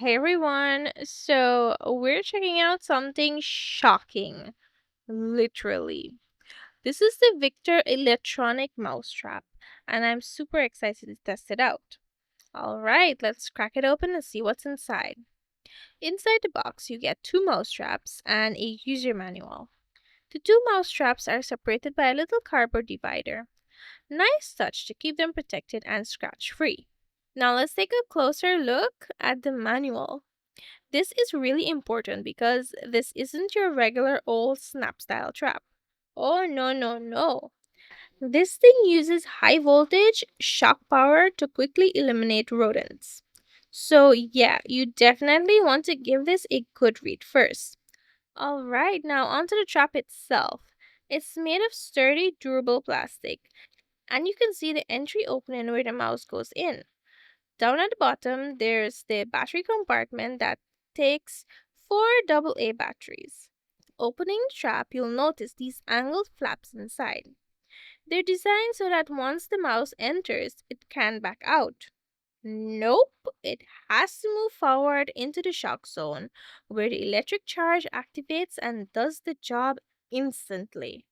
Hey everyone, so we're checking out something shocking, literally. This is the Victor electronic mousetrap, and I'm super excited to test it out. Alright, let's crack it open and see what's inside. Inside the box, you get two mousetraps and a user manual. The two mousetraps are separated by a little cardboard divider. Nice touch to keep them protected and scratch free. Now let's take a closer look at the manual. This is really important because this isn't your regular old snap style trap. Oh, no, no, no. This thing uses high voltage shock power to quickly eliminate rodents. So, yeah, you definitely want to give this a good read first. Alright, now onto the trap itself. It's made of sturdy, durable plastic, and you can see the entry opening where the mouse goes in. Down at the bottom, there's the battery compartment that takes four AA batteries. Opening the trap, you'll notice these angled flaps inside. They're designed so that once the mouse enters, it can back out. Nope, it has to move forward into the shock zone, where the electric charge activates and does the job instantly.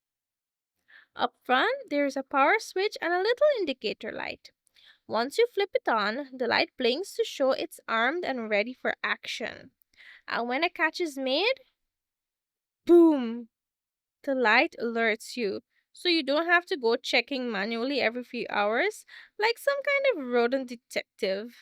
Up front, there's a power switch and a little indicator light. Once you flip it on, the light blinks to show it's armed and ready for action. And when a catch is made, boom, the light alerts you. So you don't have to go checking manually every few hours like some kind of rodent detective.